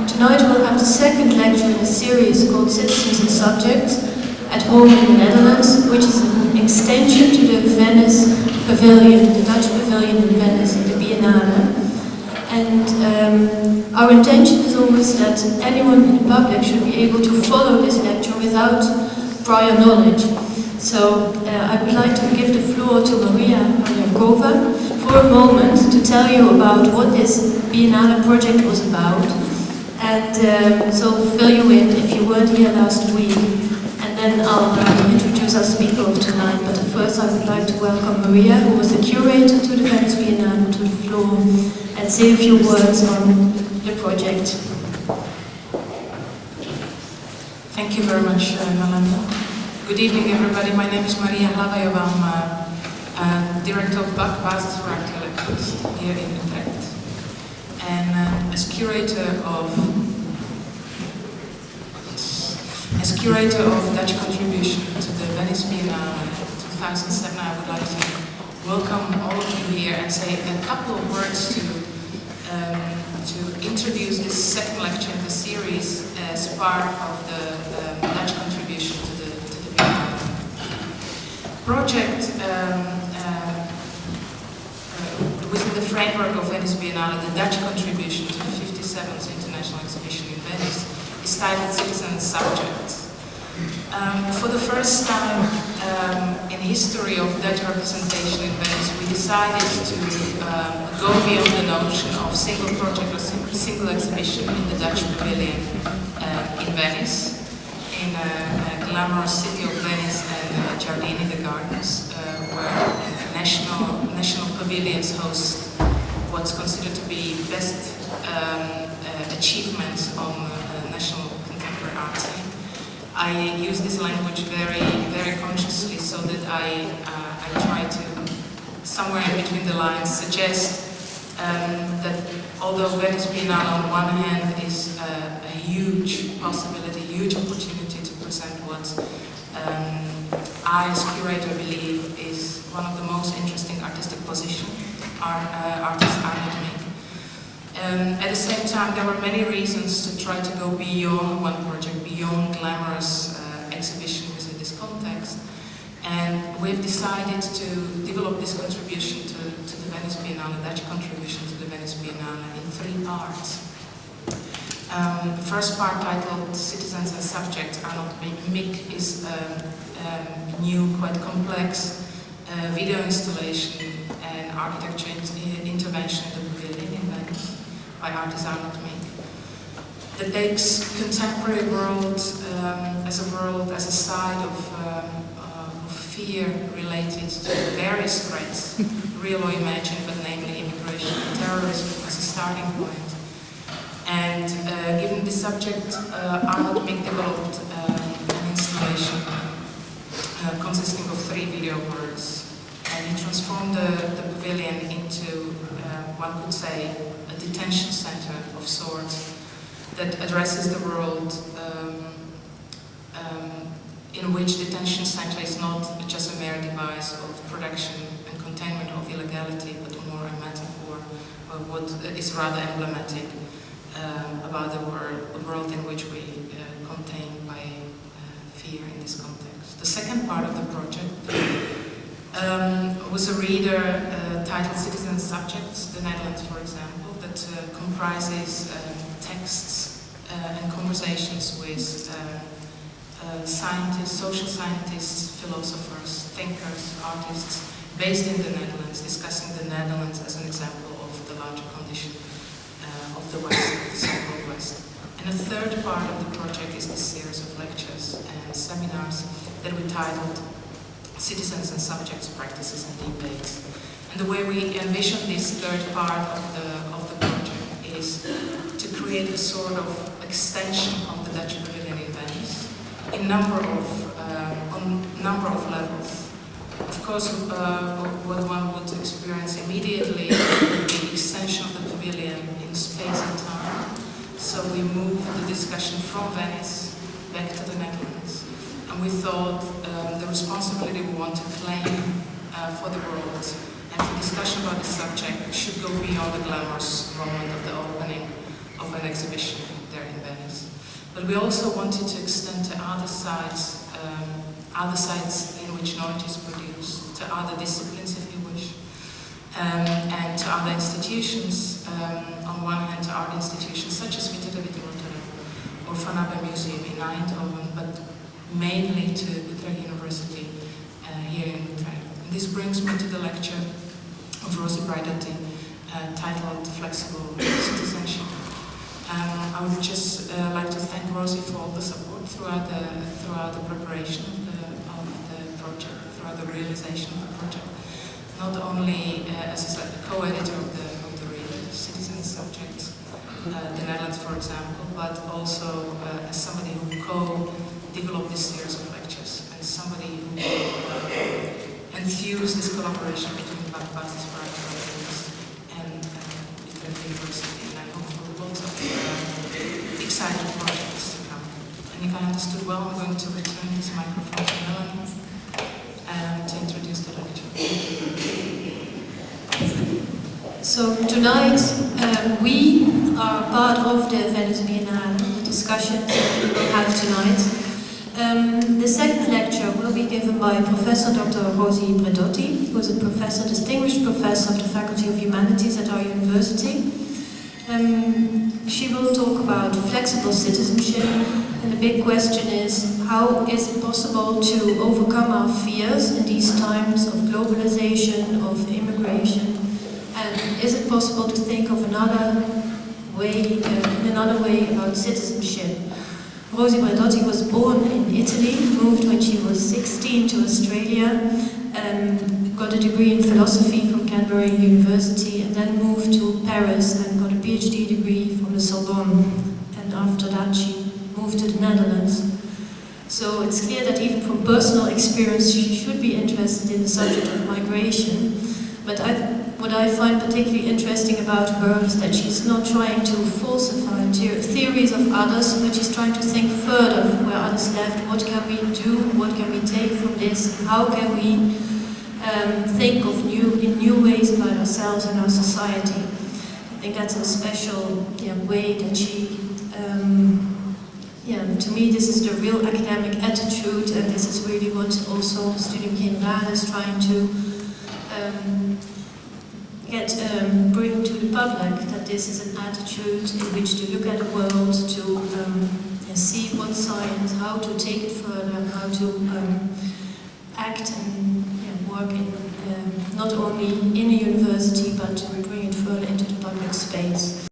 Tonight we'll have the second lecture in a series called Citizens and Subjects at Home in the Netherlands, which is an extension to the Venice Pavilion, the Dutch Pavilion in Venice in the Biennale. And our intention is always that anyone in the public should be able to follow this lecture without prior knowledge. So I would like to give the floor to Maria Pavlyakova for a moment to tell you about what this Biennale project was about, and so fill you in if you weren't here last week, and then I'll introduce our speaker of tonight. But first I would like to welcome Maria, who was the curator to the Venice Biennale, to the floor and say a few words on the project. Thank you very much, Nalanda. Good evening, everybody. My name is Maria Pavlyakova. I'm director of Basisruimte here in Utrecht. And as curator of Dutch contribution to the Venice Biennale 2007, I would like to welcome all of you here and say a couple of words to introduce this second lecture in the series as part of the Dutch contribution to the Biennale. Project within the framework of Venice Biennale, the Dutch contribution to the 57th International Exhibition in Venice is titled Citizens and Subjects. For the first time in history of Dutch representation in Venice, we decided to go beyond the notion of single project or single exhibition in the Dutch Pavilion in Venice, in a glamorous city of Venice and Giardini, the gardens, where national pavilions host what's considered to be best achievements on national contemporary art scene. I use this language very, very consciously so that I try to, somewhere in between the lines, suggest that although Venice Biennale on one hand is a huge possibility, huge opportunity to present what I as curator believe is one of the most interesting artistic positions artists are not make. At the same time, there were many reasons to try to go beyond one project, beyond glamorous exhibition within this context. And we've decided to develop this contribution to the Venice Biennale, Dutch contribution to the Venice Biennale, in three parts. The first part, titled Citizens and Subjects Are Not Mick, is a new, quite complex video installation and architecture intervention in the pavilion in Venice by artists Arnold Mink, that takes contemporary world as a side of fear related to various threats, real or imagined, but namely immigration and terrorism as a starting point. And given this subject, Arnold Mink developed an installation consisting of 3 video words. And he transformed the pavilion into, one could say, a detention center of sorts that addresses the world in which detention center is not just a mere device of production and containment of illegality, but more a metaphor of what is rather emblematic about the world in which we contain by fear in this context. The second part of the project was a reader titled Citizens and Subjects, the Netherlands, for example, that comprises texts and conversations with scientists, social scientists, philosophers, thinkers, artists based in the Netherlands, discussing the Netherlands as an example of the larger condition of the West, the so-called West. And the third part of the project is this series of lectures and seminars that we titled Citizens and Subjects, Practices and Debates. And the way we envision this third part of the project is to create a sort of extension of the Dutch Pavilion in Venice on number of levels. Of course, what one would experience immediately would be the extension of the pavilion in space and time. So we moved the discussion from Venice back to the Netherlands. And we thought the responsibility we want to claim for the world and for discussion about the subject should go beyond the glamorous moment of the opening of an exhibition there But we also wanted to extend to other sites in which knowledge is produced, to other disciplines if you wish, and to other institutions. On one hand, to art institutions such as Citizenship in Utrecht or Van Abbe Museum in Eindhoven, but mainly to Utrecht University here in Utrecht. And this brings me to the lecture of Rosi Braidotti titled Flexible Citizenship. I would just like to thank Rosi for all the support throughout the preparation of the project, throughout the realization of the project. Not only as a co-editor of the Citizen Subject, the Netherlands, for example, but also as somebody who co-developed this series of lectures, and somebody who enthused this collaboration between the Basis and Utrecht University, and I hope for lots of exciting projects to come. And if I understood well, I'm going to return this microphone to Melanie to introduce the lecture. So tonight we are part of the Venice Biennale, the discussions that we will have tonight. The second lecture will be given by Professor Dr. Rosi Braidotti, who is a professor, distinguished professor of the Faculty of Humanities at our university. She will talk about flexible citizenship, and the big question is, how is it possible to overcome our fears in these times of globalization, of immigration, and is it possible to think of another way, in another way about citizenship? Rosi Braidotti was born in Italy, moved when she was 16 to Australia, got a degree in philosophy from Canberra University, and then moved to Paris and got a PhD degree from the Sorbonne. And after that she moved to the Netherlands. So it's clear that even from personal experience she should be interested in the subject of migration. But what I find particularly interesting about her is that she's not trying to falsify theories of others, but she's trying to think further from where others left. What can we do? What can we take from this? How can we think of new ways about ourselves and our society? I think that's a special way that she, to me this is the real academic attitude, and this is really what also Studium Generale is trying to bring to the public, that this is an attitude in which to look at the world, to see what science, how to take it further, how to act and work in not only in a university but to bring it further into the public space.